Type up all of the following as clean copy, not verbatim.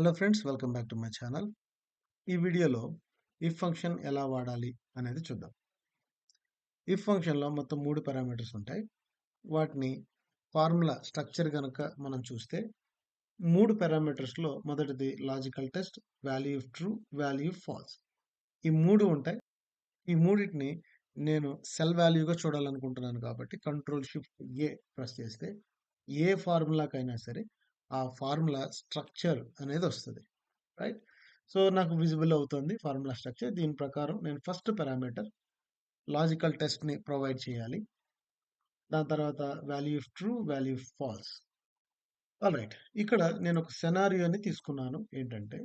Hello friends, welcome back to my channel. ఈ వీడియోలో if function ఎలా వాడాలి అనేది చూద్దాం. ఇఫ్ ఫంక్షన్లో మొత్తం 3 పారామీటర్స్ ఉంటాయి. వాటిని ఫార్ములా స్ట్రక్చర్ గనక మనం చూస్తే 3 పారామీటర్స్లో మొదటిది logical test, value if true, value if false. ఈ 3 ఉంటాయి. ఈ మూడిటిని నేను సెల్ వాల్యూగా చూడాలనుకుంటున్నాను కాబట్టి కంట్రోల్-షిఫ్ట్-ఏ ప్రెస్ చేస్తే ఏ ఫార్ములాకైనా సరే ఆ ఫార్ములా స్ట్రక్చర్ అనేది వస్తుంది. రైట్. సో నాకు విజిబుల్ అవుతుంది ఫార్ములా స్ట్రక్చర్. దీని ప్రకారం నేను ఫస్ట్ పారామీటర్ లాజికల్ టెస్ట్ ని ప్రొవైడ్ చేయాలి. దాని తర్వాత value if true, value if false. All right. ఇక్కడ నేను ఒక సెనారియోని తీసుకున్నాను. ఏంటంటే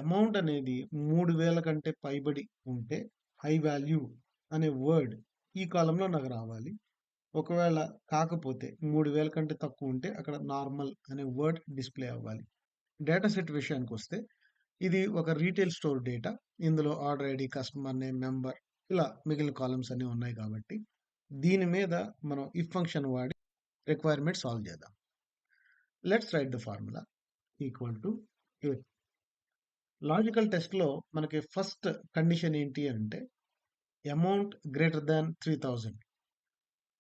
అమౌంట్ అనేది 3000 కంటే పైబడి ఉంటే హై వాల్యూ అనే వర్డ్ ఈ కాలంలో నాకు రావాలి. ఒకవేళ కాకపోతే 3000 కంటే తక్కువ ఉంటే అక్కడ నార్మల్ అనే వర్డ్ డిస్ప్లే అవ్వాలి. డేటా సెట్ విషయానికి వస్తే ఇది ఒక రీటైల్ స్టోర్ డేటా. ఇందులో order ID, customer name, member ఇలా మిగిలిన కాలమ్స్ అన్ని ఉన్నాయి కాబట్టి దీని మీద మనం ఇఫ్ ఫంక్షన్ వాడి రిక్వైర్మెంట్ సాల్వ్ చేద్దాం. Let's write the formula equal to if. Logical test లో మనకి ఫస్ట్ కండిషన్ ఏంటి అంటే అమౌంట్ గ్రేటర్ దాన్ 3000.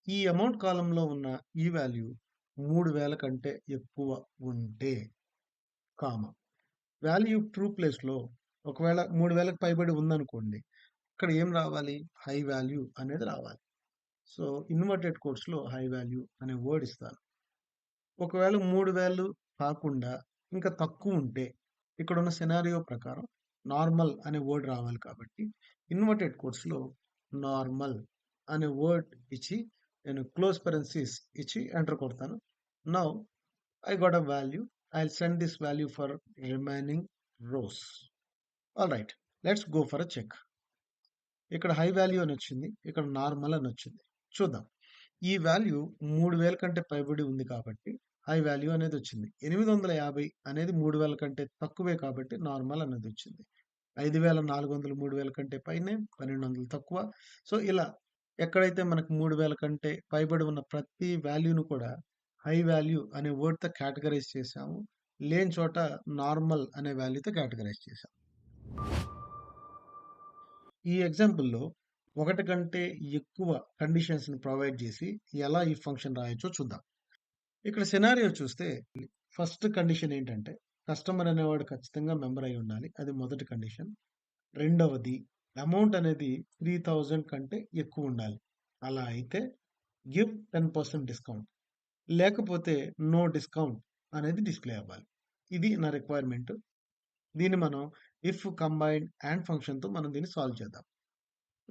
ఈ అమౌంట్ కాలంలో ఉన్న ఈ వాల్యూ 3000 కంటే ఎక్కువ ఉంటే కామా వాల్యూ ట్రూ ప్లేస్ లో ఒకవేళ 3000కి పైబడి ఉందనుకోండి, ఇక్కడ ఏం రావాలి? హై వాల్యూ అనేది రావాలి. సో ఇన్వర్టెడ్ కోట్స్ లో హై వాల్యూ అనే వర్డ్ ఇస్తాను. ఒకవేళ 3000 కాకుండా ఇంకా తక్కువ ఉంటే ఇక్కడ ఉన్న సినారియో ప్రకారం నార్మల్ అనే వర్డ్ రావాలి కాబట్టి ఇన్వర్టెడ్ కోట్స్ లో నార్మల్ అనే వర్డ్ ఇచ్చి నేను క్లోజ్ పెరెన్సిస్ ఇచ్చి ఎంటర్ కొడతాను. Now I got a value. I'll send this value for remaining rows. All right. Let's go for a check. ఇక్కడ హై వాల్యూ అని వచ్చింది, ఇక్కడ నార్మల్ అని వచ్చింది. చూద్దాం. ఈ వాల్యూ 3000 కంటే పైబడి ఉంది కాబట్టి హై వాల్యూ అనేది వచ్చింది. 850 అనేది 3000 కంటే తక్కువే కాబట్టి నార్మల్ అనేది వచ్చింది. 5400 3000 కంటే పైనే, 1200 తక్కువ. సో ఇలా ఎక్కడైతే మనకు 3000 కంటే పైబడి ఉన్న ప్రతి వాల్యూను కూడా హై వాల్యూ అనే వర్డ్తో కేటగరైజ్ చేసాము. లేని చోట నార్మల్ అనే వాల్యూతో కేటగరైజ్ చేసాము. ఈ ఎగ్జాంపుల్లో ఒకటి కంటే ఎక్కువ కండిషన్స్ ని ప్రొవైడ్ చేసి ఎలా ఈ ఫంక్షన్ రాయొచ్చో చూద్దాం. ఇక్కడ సినారియో చూస్తే ఫస్ట్ కండిషన్ ఏంటంటే కస్టమర్ అనేవాడు ఖచ్చితంగా మెంబర్ అయి ఉండాలి. అది మొదటి కండిషన్. రెండవది అమౌంట్ అనేది 3000 కంటే ఎక్కువ ఉండాలి. అలా అయితే గివ్ 10% డిస్కౌంట్, లేకపోతే నో డిస్కౌంట్ అనేది డిస్ప్లే అవ్వాలి. ఇది నా రిక్వైర్మెంట్. దీన్ని మనం ఇఫ్ కంబైన్డ్ అండ్ ఫంక్షన్ తో మనం దీన్ని సాల్వ్ చేద్దాం.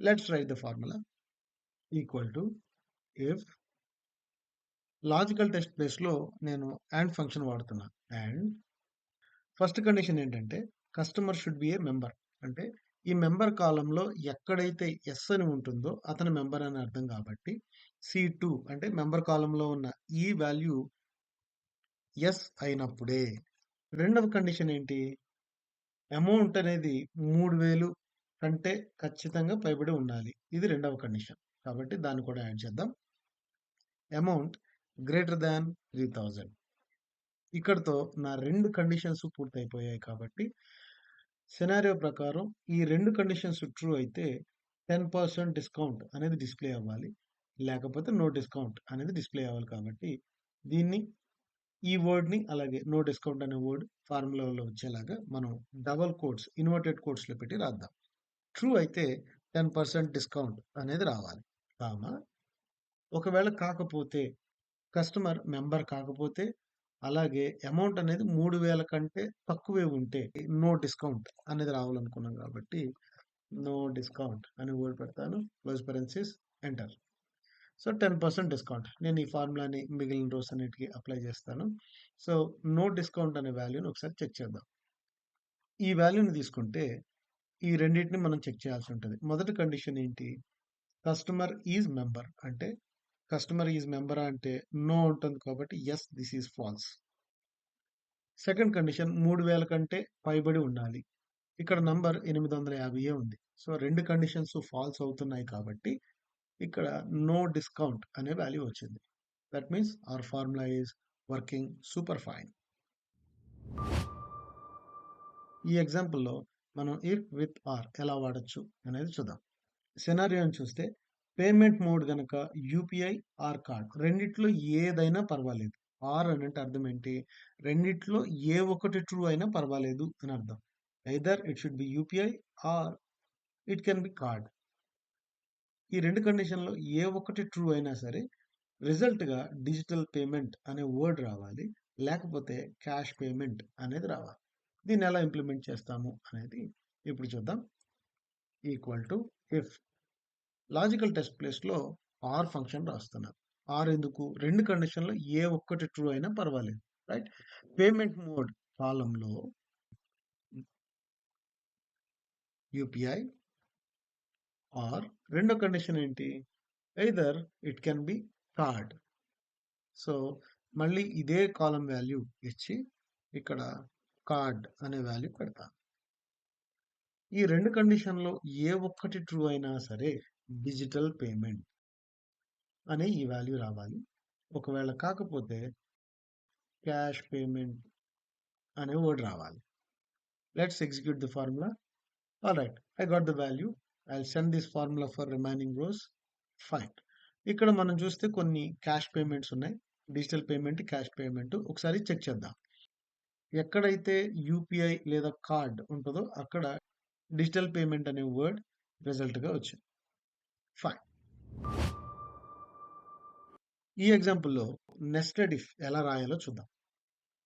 Let's write the formula equal to if. Logical test place లో నేను అండ్ ఫంక్షన్ వాడుతున్నా. అండ్ ఫస్ట్ కండిషన్ ఏంటంటే customer should be a member. అంటే ఈ మెంబర్ కాలంలో ఎక్కడైతే ఎస్ అని ఉంటుందో అతని మెంబర్ అని అర్థం కాబట్టి C2 అంటే మెంబర్ కాలంలో ఉన్న ఈ వాల్యూ ఎస్ అయినప్పుడే. రెండవ కండిషన్ ఏంటి? అమౌంట్ అనేది 3000 కంటే ఖచ్చితంగా పైబడి ఉండాలి. ఇది రెండవ కండిషన్ కాబట్టి దాన్ని కూడా యాడ్ చేద్దాం. అమౌంట్ గ్రేటర్ దాన్ 3000. ఇక్కడతో నా రెండు కండిషన్స్ పూర్తయిపోయాయి కాబట్టి సినారియో ప్రకారం ఈ రెండు కండిషన్స్ ట్రూ అయితే 10% డిస్కౌంట్ అనేది డిస్ప్లే అవ్వాలి, లేకపోతే నో డిస్కౌంట్ అనేది డిస్ప్లే అవ్వాలి. కాబట్టి దీన్ని ఈ వర్డ్ ని అలాగే నో డిస్కౌంట్ అనే వర్డ్ ఫార్ములాలో వచ్చేలాగా మనం డబల్ కోట్స్ ఇన్వర్టెడ్ కోట్స్ లో పెట్టి రాద్దాం. ట్రూ అయితే 10% డిస్కౌంట్ అనేది రావాలి. కామా ఒకవేళ కాకపోతే కస్టమర్ మెంబర్ కాకపోతే అలాగే అమౌంట్ అనేది 3000 కంటే తక్కువే ఉంటే నో డిస్కౌంట్ అనేది రావాలనుకున్నాం కాబట్టి నో డిస్కౌంట్ అనే వర్డ్ పెడతాను. Close parenthesis enter. So 10% discount. నేను ఈ ఫార్ములాని మిగిలిన రోస్ అన్నిటికీ అప్లై చేస్తాను. సో నో డిస్కౌంట్ అనే వాల్యూని ఒకసారి చెక్ చేద్దాం. ఈ వాల్యూని తీసుకుంటే ఈ రెండింటిని మనం చెక్ చేయాల్సి ఉంటుంది. మొదటి కండిషన్ ఏంటి? కస్టమర్ ఈజ్ మెంబర్ అంటే కస్టమర్ ఈజ్ మెంబర్ అంటే నో ఉంటుంది కాబట్టి yes this is false. Second condition 3000 కంటే పైబడి ఉండాలి. ఇక్కడ నంబర్ 850 ఉంది. సో రెండు కండిషన్స్ ఫాల్స్ అవుతున్నాయి కాబట్టి ఇక్కడ నో డిస్కౌంట్ అనే వాల్యూ వచ్చింది. That means hour formula is working super fine. ఈ ఎగ్జాంపుల్‌లో మనం ఇఫ్, విత్, ఆర్ ఎలా వాడొచ్చు అనేది చూద్దాం. సినారియోని చూస్తే పేమెంట్ మోడ్ గనక యూపీఐ ఆర్ కార్డ్ రెండిట్లో ఏదైనా పర్వాలేదు. ఆర్ అనంటే అర్థం ఏంటి? రెండిట్లో ఏ ఒక్కటి ట్రూ అయినా పర్వాలేదు అని అర్థం. Either it should be UPI or it can be card. ఈ 2 కండిషన్‌లో ఏ ఒక్కటి ట్రూ అయినా సరే రిజల్ట్‌గా డిజిటల్ పేమెంట్ అనే వర్డ్ రావాలి. లేకపోతే క్యాష్ పేమెంట్ అనేది రావాలి. దీన్ని ఎలా ఇంప్లిమెంట్ చేస్తాము అనేది ఇప్పుడు చూద్దాం. Equal to if logical test ప్లేస్‌లో ఆర్ ఫంక్షన్ రాస్తున్నాను. ఆర్ ఎందుకు? 2 కండిషన్‌లో ఏ ఒక్కటి ట్రూ అయినా పర్వాలేదు. రైట్? పేమెంట్ మోడ్ కాలమ్‌లో యూపీఐ ఆర్ రెండో కండిషన్ ఏంటి? Either it can be card. So, మళ్ళీ ఇదే కాలమ్ వాల్యూ ఇచ్చి ఇక్కడ కార్డ్ అనే వాల్యూ పెడతాను. ఈ 2 కండిషన్‌లో ఏ ఒక్కటి ట్రూ అయినా సరే డిజిటల్ పేమెంట్ అనే ఈ వాల్యూ రావాలి. ఒకవేళ కాకపోతే క్యాష్ పేమెంట్ అనే వర్డ్ రావాలి. Let's execute the formula. All right, I got the value. I'll send this formula for remaining rows. Fine. ఇక్కడ మనం చూస్తే కొన్ని క్యాష్ పేమెంట్స్ ఉన్నాయి. డిజిటల్ పేమెంట్, క్యాష్ పేమెంట్ ఒకసారి చెక్ చేద్దాం. ఎక్కడైతే యూపీఐ లేదా కార్డ్ ఉంటుందో అక్కడ డిజిటల్ పేమెంట్ అనే వర్డ్ రిజల్ట్‌గా వచ్చింది. ఫైన్. ఈ ఎగ్జాంపుల్‌లో నెస్టెడ్ ఇఫ్ ఎలా రాయాలో చూద్దాం.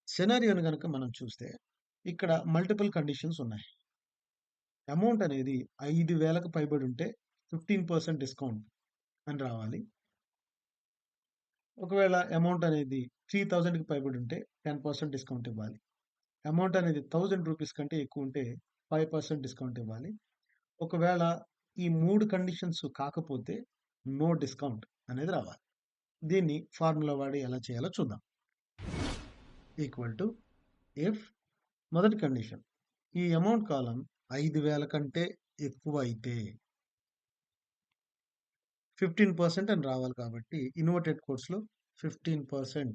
సినారియోని గనక మనం చూస్తే ఇక్కడ మల్టిపుల్ కండిషన్స్ ఉన్నాయి. అమౌంట్ అనేది 5,000కి పైబడి ఉంటే 15% డిస్కౌంట్ అని రావాలి. ఒకవేళ అమౌంట్ అనేది 3,000కి పైబడి ఉంటే 10% డిస్కౌంట్ ఇవ్వాలి. అమౌంట్ అనేది 1,000 రూపీస్ కంటే ఎక్కువ ఉంటే 5% డిస్కౌంట్ ఇవ్వాలి. ఒకవేళ ఈ 3 కండిషన్స్ కాకపోతే నో డిస్కౌంట్ అనేది రావాలి. దీన్ని ఫార్ములా వాడి ఎలా చేయాలో చూద్దాం. ఈక్వల్ టు ఇఫ్ మొదటి కండిషన్ ఈ అమౌంట్ కాలం 5,000 కంటే ఎక్కువ అయితే 15% అని రావాలి కాబట్టి ఇన్వర్టెడ్ కోట్స్‌లో 15%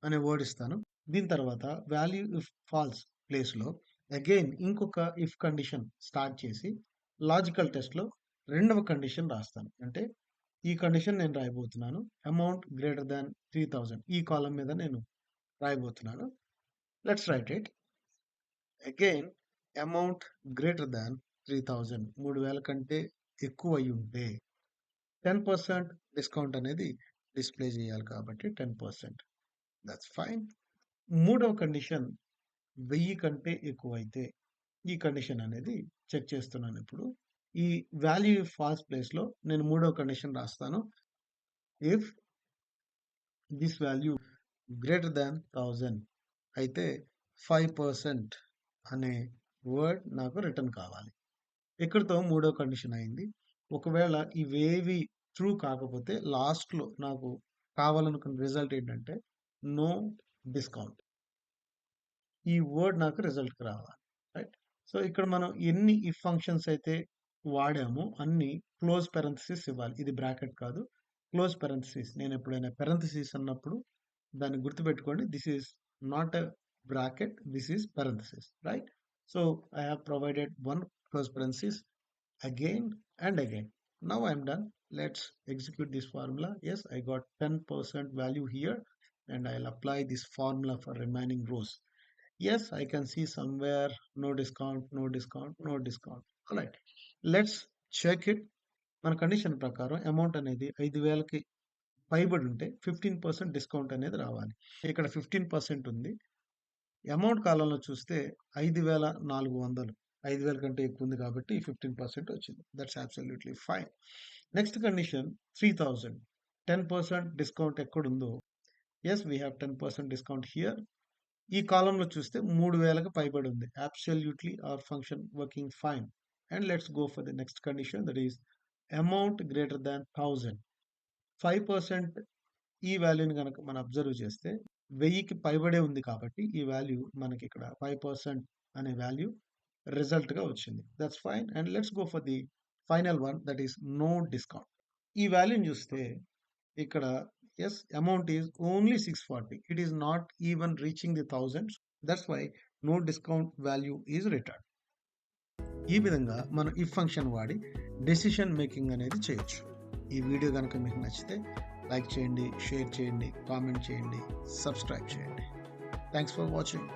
అనే వర్డ్ ఇస్తాను. దీని తర్వాత వాల్యూ ఇఫ్ ఫాల్స్ ప్లేస్‌లో అగైన్ ఇంకొక ఇఫ్ కండిషన్ స్టార్ట్ చేసి లాజికల్ టెస్ట్‌లో రెండవ కండిషన్ రాస్తాను. అంటే ఈ కండిషన్ నేను రాయబోతున్నాను. అమౌంట్ గ్రేటర్ థాన్ 3,000 ఈ కాలమ్ మీద నేను రాయబోతున్నాను. Let's write it. Again amount greater than 3,000 3,000 కంటే ఎక్కువ అయి ఉంటే 10% డిస్కౌంట్ అనేది డిస్ప్లే చేయాలి కాబట్టి 10%. That's fine. మూడవ కండిషన్ 1000 కంటే ఎక్కువైతే ఈ కండిషన్ అనేది చెక్ చేస్తున్నాను ఇప్పుడు. ఈ వాల్యూ ఫాల్స్ ప్లేస్‌లో నేను మూడవ కండిషన్ రాస్తాను. If this value greater than 1000 అయితే 5% అనే వర్డ్ నాకు రిటర్న్ కావాలి. ఇక్కడితో మూడో కండిషన్ అయింది. ఒకవేళ ఇవేవి ట్రూ కాకపోతే లాస్ట్‌లో నాకు కావాలనుకున్న రిజల్ట్ ఏంటంటే నో డిస్కౌంట్. ఈ వర్డ్ నాకు రిజల్ట్‌కి రావాలి. రైట్? సో, ఇక్కడ మనం ఎన్ని ఇఫ్ ఫంక్షన్స్ అయితే వాడామో అన్ని క్లోజ్ పారెంథసిస్ ఇవ్వాలి. ఇది బ్రాకెట్ కాదు. Close parenthesis. నేను ఎప్పుడైనా పారెంథసిస్ అన్నప్పుడు దాన్ని గుర్తుపెట్టుకోండి. This is not a bracket. This is parenthesis. Right? So, I have provided one close parenthesis again and again. Now I'm done. Let's execute this formula. Yes, I got 10% value here and I'll apply this formula for remaining rows. Yes, I can see somewhere no discount, no discount, no discount. All right. Let's check it. మన condition ప్రకారం amount అనేది 5,000కి పైబడి ఉంటే 15% discount అనేది రావాలి. ఇక్కడ 15% ఉంది. Amount కాలంలో చూస్తే 5,400 5,000 కంటే ఎక్కువ ఉంది కాబట్టి 15% వచ్చింది. That's absolutely fine. Next condition 3,000 10% discount ఎక్కడుందో yes we have 10% discount here. ఈ కాలంలో చూస్తే 3,000కి పైబడి ఉంది. Absolutely our function working fine. And let's go for the next condition that is amount greater than 1,000 5% ఈ వాల్యూని గనక మనం అబ్జర్వ్ చేస్తే 1000కి పైబడే ఉంది కాబట్టి ఈ వాల్యూ మనకి ఇక్కడ 5% అనే వాల్యూ రిజల్ట్‌గా వచ్చింది. That's fine. And let's go for the final one that is no discount. ఈ వాల్యూని చూస్తే ఇక్కడ yes, amount is only 640. It is not even reaching the 1,000. That's why no discount value is return. ఈ విధంగా మనం if function వాడి decision making అనేది చేయొచ్చు. ఈ వీడియో కనుక మీకు నచ్చితే లైక్ చేయండి, షేర్ చేయండి, కామెంట్ చేయండి, సబ్స్క్రైబ్ చేయండి. Thanks for watching.